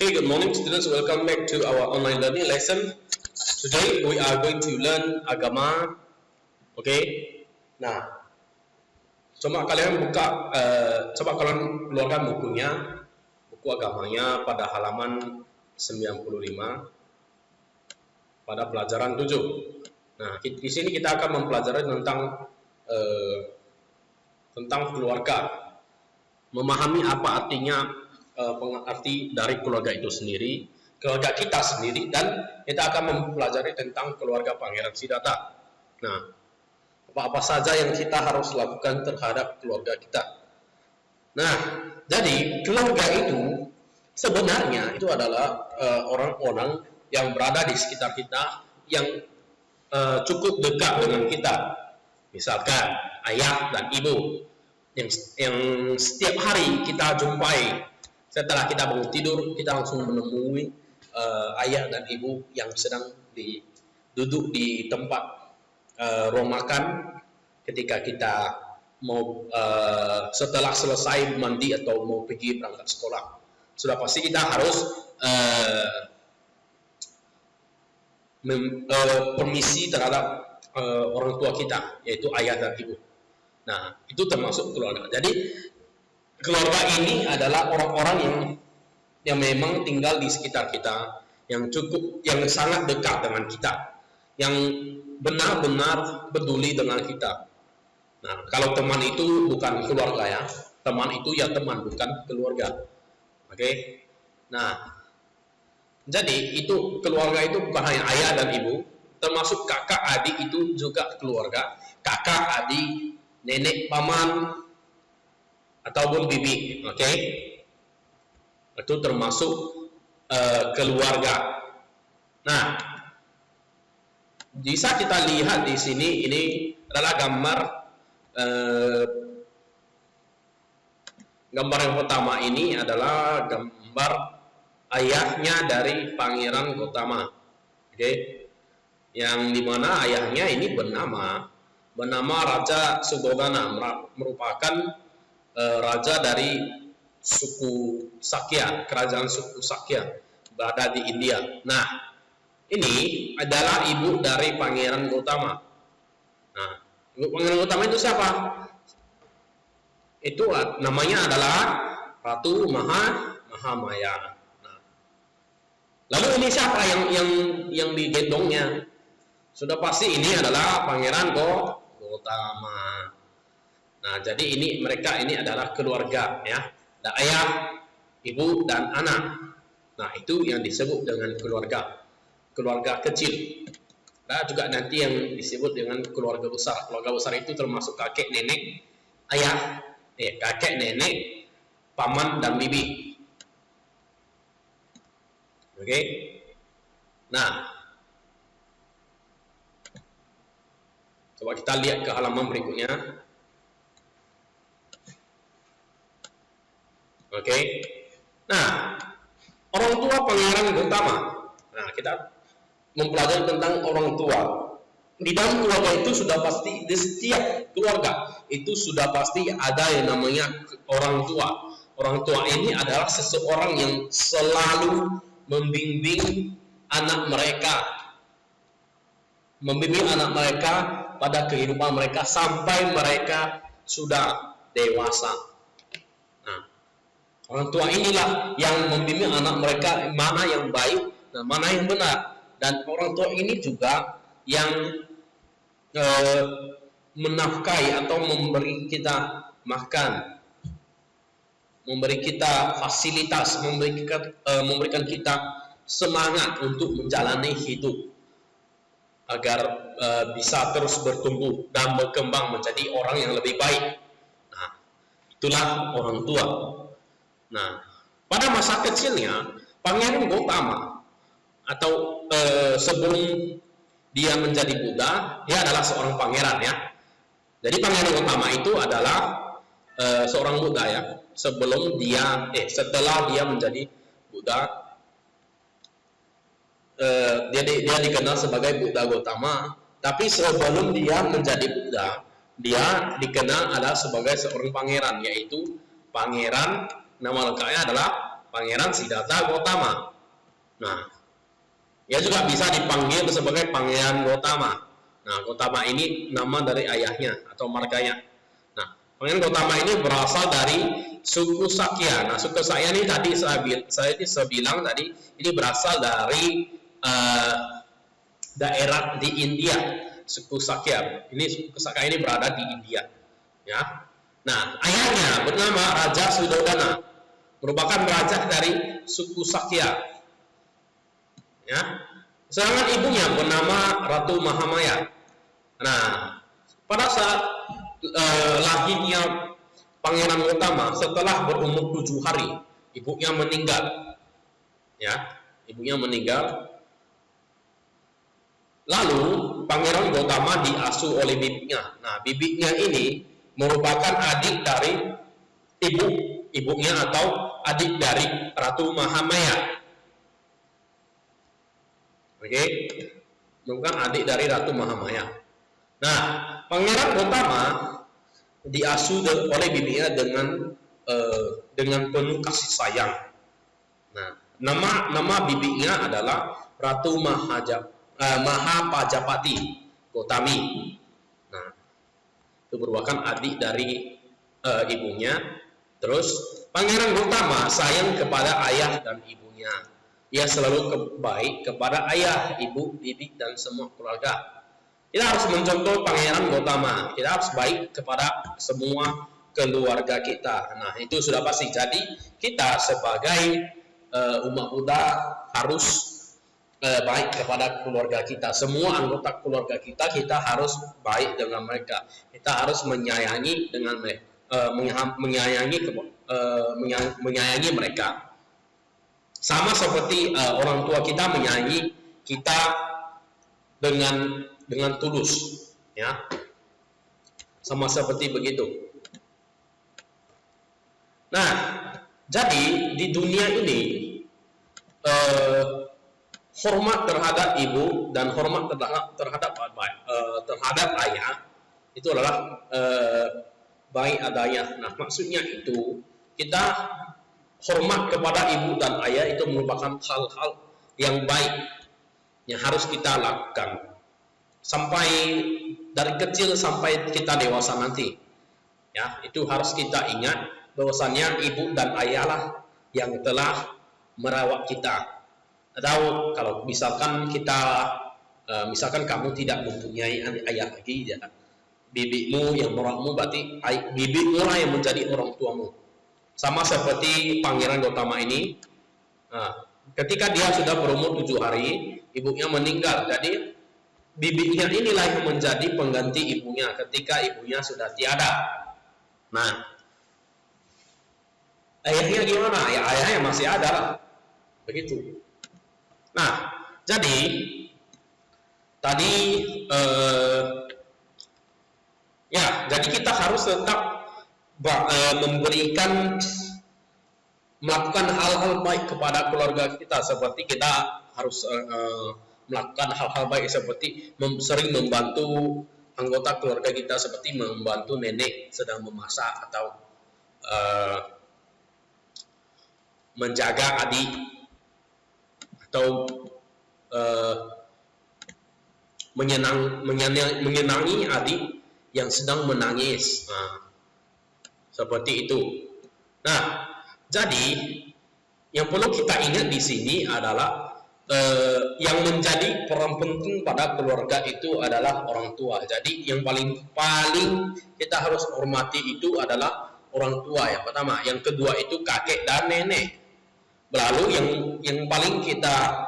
Hey, good morning students. Welcome back to our online learning lesson. Today we are going to learn agama. Okay. Nah, coba kalian keluarkan bukunya, buku agamanya pada halaman 95 pada pelajaran 7. Nah, di sini kita akan mempelajari tentang keluarga. Memahami apa artinya arti dari keluarga itu sendiri, keluarga kita sendiri, dan kita akan mempelajari tentang keluarga Pangeran Siddhartha. Nah, apa-apa saja yang kita harus lakukan terhadap keluarga kita. Nah, jadi keluarga itu sebenarnya itu adalah orang-orang yang berada di sekitar kita, yang cukup dekat dengan kita. Misalkan ayah dan ibu yang setiap hari kita jumpai. Setelah kita bangun tidur, kita langsung menemui ayah dan ibu yang sedang duduk di tempat ruang makan ketika kita mau setelah selesai mandi atau mau pergi berangkat sekolah. Sudah pasti kita harus permisi terhadap orang tua kita, yaitu ayah dan ibu. Nah, itu termasuk keluarga. Jadi keluarga ini adalah orang-orang yang memang tinggal di sekitar kita, yang sangat dekat dengan kita, yang benar-benar peduli dengan kita. Nah, kalau teman itu bukan keluarga ya, teman itu ya teman, bukan keluarga. Oke? Nah, jadi itu keluarga itu bukan hanya ayah dan ibu, termasuk kakak adik itu juga keluarga. Kakak adik, nenek, paman, ataupun bibi, oke? Itu termasuk keluarga. Nah, bisa kita lihat di sini, ini adalah gambar yang pertama ini adalah gambar ayahnya dari Pangeran Gautama, oke? Yang dimana ayahnya ini bernama Raja Suddhodana, merupakan raja dari suku Sakya, kerajaan suku Sakya berada di India. Nah, ini adalah ibu dari Pangeran Gautama. Nah, ibu Pangeran Gautama itu siapa? Itu namanya adalah Ratu Mahamaya. Nah, lalu ini siapa yang digendongnya? Sudah pasti ini adalah Pangeran Gautama. Nah, jadi mereka ini adalah keluarga ya. Ada ayah, ibu, dan anak. Nah, itu yang disebut dengan keluarga kecil. Ada juga nanti yang disebut dengan keluarga besar. Keluarga besar itu termasuk kakek, nenek, ayah, kakek, nenek, paman, dan bibi. Oke. Nah, coba kita lihat ke halaman berikutnya. Oke. Nah, orang tua Pangeran Gautama. Nah, kita mempelajari tentang orang tua. Di dalam keluarga itu sudah pasti, di setiap keluarga itu sudah pasti ada yang namanya orang tua. Orang tua ini adalah seseorang yang selalu membimbing anak mereka. Membimbing anak mereka pada kehidupan mereka sampai mereka sudah dewasa. Orang tua inilah yang membimbing anak mereka mana yang baik dan mana yang benar. Dan orang tua ini juga yang menafkahi atau memberi kita makan, memberi kita fasilitas, memberikan kita semangat untuk menjalani hidup agar bisa terus bertumbuh dan berkembang menjadi orang yang lebih baik. Nah, itulah orang tua. Nah, pada masa kecilnya Pangeran Gautama atau sebelum dia menjadi Buddha, dia adalah seorang pangeran ya. Jadi Pangeran Gautama itu adalah seorang Buddha ya. Setelah dia menjadi Buddha, dia dikenal sebagai Buddha Gautama. Tapi sebelum dia menjadi Buddha, dia dikenal adalah sebagai seorang pangeran, yaitu Pangeran, nama lengkapnya adalah Pangeran Siddhartha Gautama. Nah, ia juga bisa dipanggil sebagai Pangeran Gautama. Nah, Gautama ini nama dari ayahnya atau marganya. Nah, Pangeran Gautama ini berasal dari suku Sakya. Nah, suku Sakya ini tadi saya bilang tadi ini berasal dari daerah di India, suku Sakya. Ini suku Sakya ini berada di India. Ya. Nah, ayahnya bernama Raja Suddhodana, merupakan raja dari suku Sakya. Ya. Sedangkan ibunya bernama Ratu Mahamaya. Nah, pada saat lahirnya Pangeran Gautama, setelah berumur 7 hari, ibunya meninggal. Ya, ibunya meninggal. Lalu Pangeran Gautama diasuh oleh bibinya. Nah, bibinya ini merupakan adik dari ibunya atau adik dari Ratu Mahamaya. Oke, bukan adik dari Ratu Mahamaya. Nah, Pangeran Gautama diasuh oleh bibinya dengan penuh kasih sayang. Nah, nama bibinya adalah Ratu Mahapajapati Gautami. Nah, itu merupakan adik dari ibunya. Terus Pangeran Gautama sayang kepada ayah dan ibunya. Ia selalu baik kepada ayah, ibu, bibi, dan semua keluarga. Kita harus mencontoh Pangeran Gautama. Kita harus baik kepada semua keluarga kita. Nah, itu sudah pasti. Jadi, kita sebagai umat Buddha harus baik kepada keluarga kita. Semua anggota keluarga kita harus baik dengan mereka. Kita harus menyayangi dengan mereka, menyayangi mereka. Sama seperti orang tua kita menyayangi kita dengan tulus, ya. Sama seperti begitu. Nah, jadi di dunia ini hormat terhadap ibu dan hormat terhadap ayah itu adalah baik adanya. Nah, maksudnya itu kita hormat kepada ibu dan ayah itu merupakan hal-hal yang baik yang harus kita lakukan sampai dari kecil sampai kita dewasa nanti. Ya, itu harus kita ingat bahwasanya ibu dan ayah lah yang telah merawat kita. Atau kalau misalkan misalkan kamu tidak mempunyai ayah lagi, ya, bibimu yang merawatmu, berarti bibimu lah yang menjadi orang tuamu. Sama seperti Pangeran Gautama ini, ketika dia sudah berumur 7 hari, ibunya meninggal. Jadi bibinya inilah yang menjadi pengganti ibunya ketika ibunya sudah tiada. Nah, ayahnya gimana? Ya, ayahnya masih ada lah. Begitu. Nah, jadi tadi jadi kita harus tetap melakukan hal-hal baik kepada keluarga kita, seperti kita harus melakukan hal-hal baik seperti sering membantu anggota keluarga kita, seperti membantu nenek sedang memasak atau menjaga adik atau menyenangi adik yang sedang menangis. Seperti itu. Nah, jadi yang perlu kita ingat di sini adalah yang menjadi peran penting pada keluarga itu adalah orang tua. Jadi yang paling kita harus hormati itu adalah orang tua yang pertama. Yang kedua itu kakek dan nenek. Lalu yang paling kita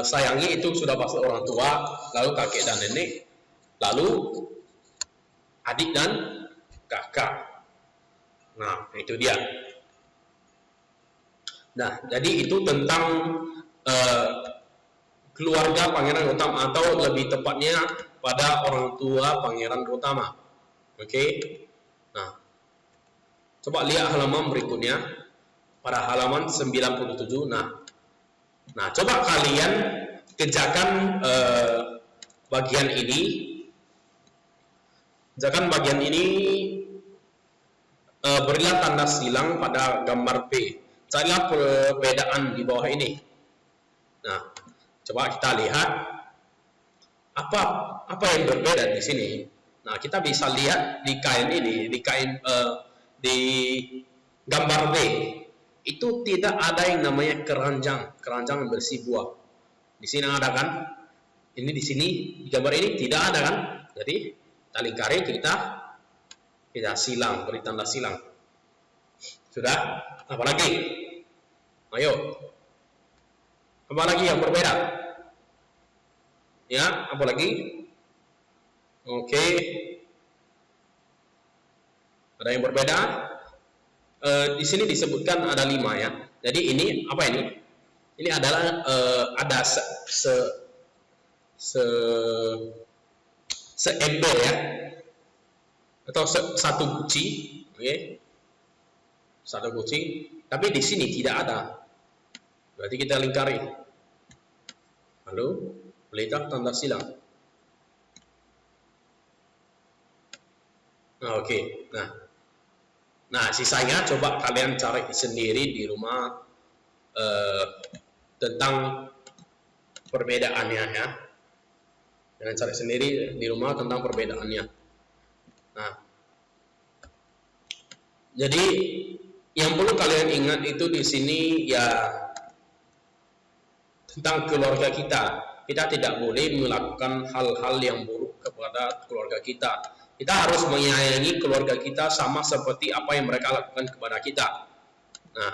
sayangi itu sudah pasti orang tua, lalu kakek dan nenek, lalu adik dan kakak. Nah, itu dia. Nah, jadi itu tentang keluarga Pangeran Gautama, atau lebih tepatnya pada orang tua Pangeran Gautama. Oke. Nah, coba lihat halaman berikutnya pada halaman 97. Nah, coba kalian kerjakan bagian ini. Kerjakan bagian ini. Berilah tanda silang pada gambar P. Carilah perbedaan di bawah ini. Nah, coba kita lihat apa yang berbeda di sini. Nah, kita bisa lihat di kain ini, di gambar B, itu tidak ada yang namanya keranjang berisi buah. Di sini ada kan? Ini di sini di gambar ini tidak ada kan? Jadi kita lingkari, kita silang, beri tanda silang. Sudah? Apalagi? Ayo. Apalagi yang berbeda? Ya, apalagi? Oke. Ada yang berbeda? Di sini disebutkan ada 5 ya. Jadi ini apa ini? Ini adalah ada seember ya, atau satu guci, oke? Satu guci. Tapi di sini tidak ada. Berarti kita lingkari. Lalu letak tanda silang. Nah, oke. Nah, sisanya coba kalian cari sendiri di rumah tentang perbedaannya ya. Kalian cari sendiri di rumah tentang perbedaannya. Nah, jadi yang perlu kalian ingat itu di sini ya tentang keluarga kita. Kita tidak boleh melakukan hal-hal yang buruk kepada keluarga kita. Kita harus menyayangi keluarga kita sama seperti apa yang mereka lakukan kepada kita. Nah,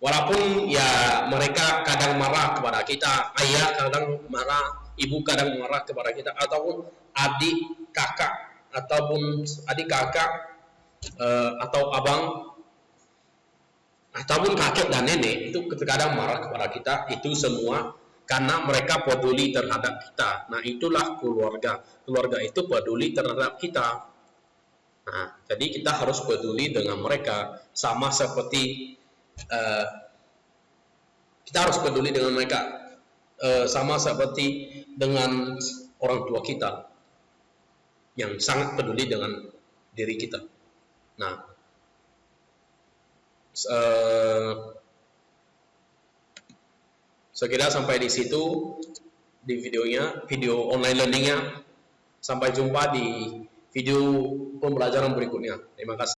walaupun ya mereka kadang marah kepada kita, ayah kadang marah, ibu kadang marah kepada kita, ataupun adik kakak atau abang ataupun kakek dan nenek itu kadang marah kepada kita, itu semua karena mereka peduli terhadap kita. Nah, itulah keluarga. Keluarga itu peduli terhadap kita. Nah, jadi kita harus peduli dengan mereka sama seperti kita harus peduli dengan mereka sama seperti dengan orang tua kita yang sangat peduli dengan diri kita. Nah, sekira sampai di situ di video online learningnya. Sampai jumpa di video pembelajaran berikutnya. Terima kasih.